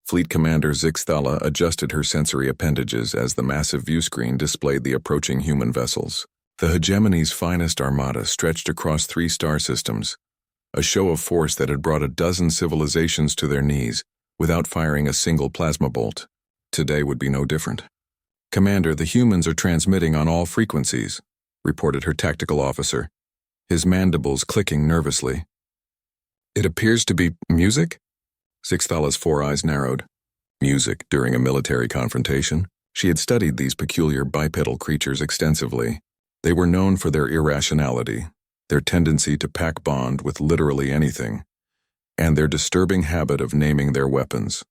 Fleet Commander Zixthala adjusted her sensory appendages as the massive viewscreen displayed the approaching human vessels. The hegemony's finest armada stretched across 3 star systems, a show of force that had brought a dozen civilizations to their knees without firing a single plasma bolt. Today would be no different. "Commander, the humans are transmitting on all frequencies," reported her tactical officer, his mandibles clicking nervously. "It appears to be music?" Zixthala's 4 eyes narrowed. Music during a military confrontation? She had studied these peculiar bipedal creatures extensively. They were known for their irrationality, their tendency to pack bond with literally anything, and their disturbing habit of naming their weapons.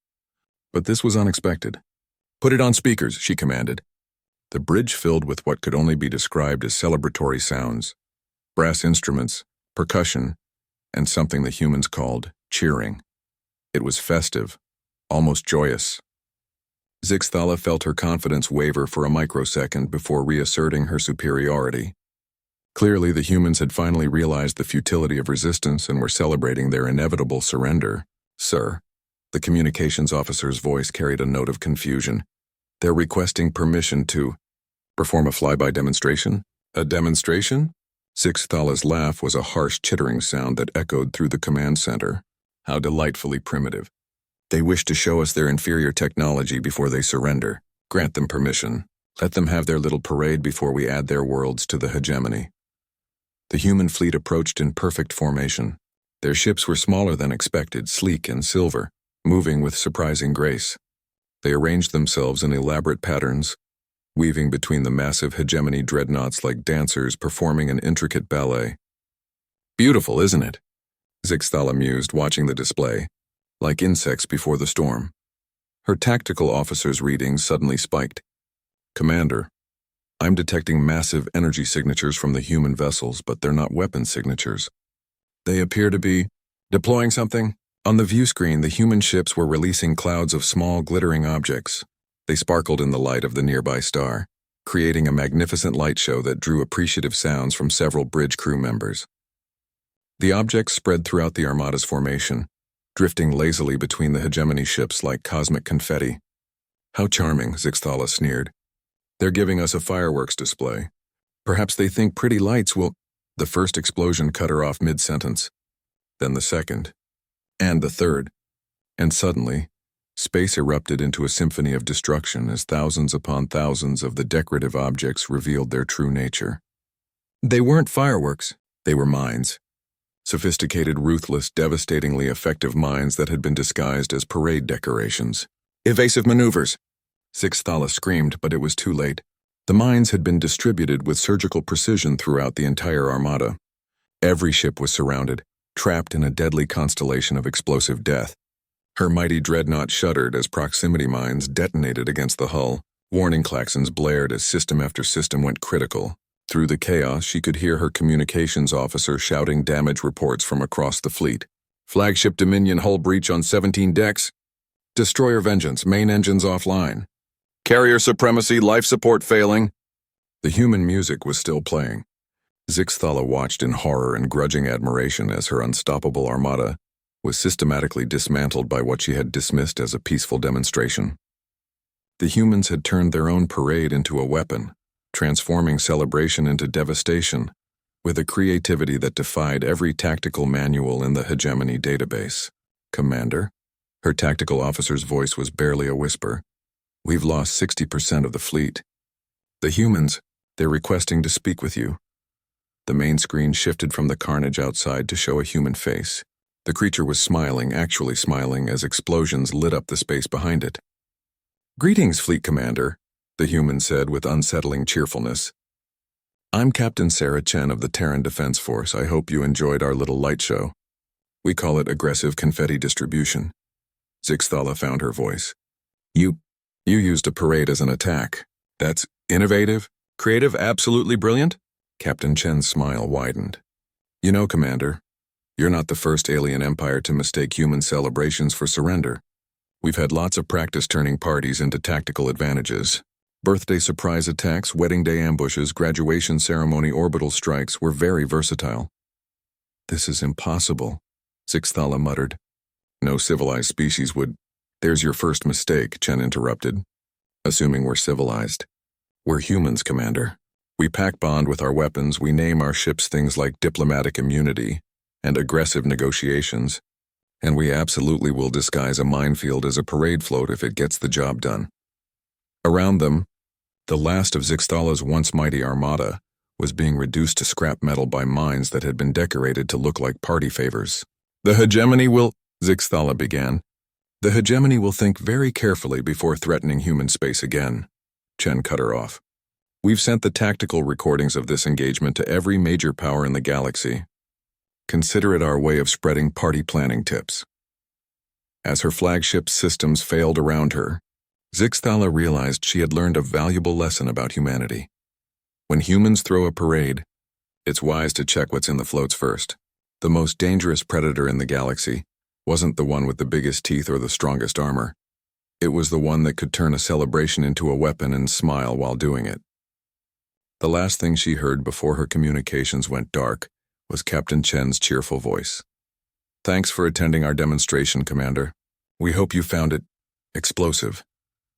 But this was unexpected. "Put it on speakers," she commanded. The bridge filled with what could only be described as celebratory sounds, brass instruments, percussion, and something the humans called cheering. It was festive, almost joyous. Zixthala felt her confidence waver for a microsecond before reasserting her superiority. Clearly, the humans had finally realized the futility of resistance and were celebrating their inevitable surrender. "Sir," the communications officer's voice carried a note of confusion. "They're requesting permission to perform a flyby demonstration?" "A demonstration?" Zixthala's laugh was a harsh chittering sound that echoed through the command center. How delightfully primitive. "They wish to show us their inferior technology before they surrender. Grant them permission. Let them have their little parade before we add their worlds to the hegemony." The human fleet approached in perfect formation. Their ships were smaller than expected, sleek and silver, moving with surprising grace. They arranged themselves in elaborate patterns, weaving between the massive hegemony dreadnoughts like dancers performing an intricate ballet. "Beautiful, isn't it?" Zixthala mused, watching the display, like insects before the storm. Her tactical officer's readings suddenly spiked. "Commander, I'm detecting massive energy signatures from the human vessels, but they're not weapon signatures. They appear to be deploying something." On the view screen, the human ships were releasing clouds of small, glittering objects. They sparkled in the light of the nearby star, creating a magnificent light show that drew appreciative sounds from several bridge crew members. The objects spread throughout the Armada's formation, drifting lazily between the hegemony ships like cosmic confetti. "How charming," Zixthala sneered. "They're giving us a fireworks display. Perhaps they think pretty lights will—" The first explosion cut her off mid-sentence. Then the second. And the third. And suddenly, space erupted into a symphony of destruction as thousands upon thousands of the decorative objects revealed their true nature. They weren't fireworks, they were mines. Sophisticated, ruthless, devastatingly effective mines that had been disguised as parade decorations. "Evasive maneuvers!" Zixthala screamed, but it was too late. The mines had been distributed with surgical precision throughout the entire Armada. Every ship was surrounded, trapped in a deadly constellation of explosive death. Her mighty dreadnought shuddered as proximity mines detonated against the hull. Warning klaxons blared as system after system went critical. Through the chaos, she could hear her communications officer shouting damage reports from across the fleet. "Flagship Dominion hull breach on 17 decks. Destroyer Vengeance, main engines offline. Carrier supremacy, life support failing." The human music was still playing. Zixthala watched in horror and grudging admiration as her unstoppable armada was systematically dismantled by what she had dismissed as a peaceful demonstration. The humans had turned their own parade into a weapon, transforming celebration into devastation, with a creativity that defied every tactical manual in the hegemony database. "Commander," her tactical officer's voice was barely a whisper, "we've lost 60% of the fleet. The humans, they're requesting to speak with you." The main screen shifted from the carnage outside to show a human face. The creature was smiling, actually smiling, as explosions lit up the space behind it. "Greetings, Fleet Commander," the human said with unsettling cheerfulness. "I'm Captain Sarah Chen of the Terran Defense Force. I hope you enjoyed our little light show. We call it aggressive confetti distribution." Zixthala found her voice. You used a parade as an attack. That's innovative, creative, absolutely brilliant?" Captain Chen's smile widened. "You know, Commander, you're not the first alien empire to mistake human celebrations for surrender. We've had lots of practice turning parties into tactical advantages. Birthday surprise attacks, wedding day ambushes, graduation ceremony orbital strikes were very versatile." "This is impossible," Zixthala muttered. "No civilized species would—" There's your first mistake, Chen interrupted. Assuming we're civilized. We're humans, Commander. We pack bond with our weapons, we name our ships things like diplomatic immunity and aggressive negotiations, and we absolutely will disguise a minefield as a parade float if it gets the job done. Around them, the last of Zixthala's once mighty armada was being reduced to scrap metal by mines that had been decorated to look like party favors. The hegemony will, Zixthala began. The hegemony will think very carefully before threatening human space again. Chen cut her off. We've sent the tactical recordings of this engagement to every major power in the galaxy. Consider it our way of spreading party planning tips. As her flagship systems failed around her, Zixthala realized she had learned a valuable lesson about humanity. When humans throw a parade, it's wise to check what's in the floats first. The most dangerous predator in the galaxy wasn't the one with the biggest teeth or the strongest armor. It was the one that could turn a celebration into a weapon and smile while doing it. The last thing she heard before her communications went dark was Captain Chen's cheerful voice. Thanks for attending our demonstration, Commander. We hope you found it explosive.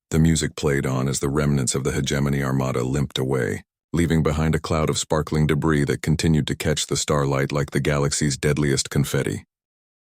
The music played on as the remnants of the hegemony armada limped away, leaving behind a cloud of sparkling debris that continued to catch the starlight like the galaxy's deadliest confetti.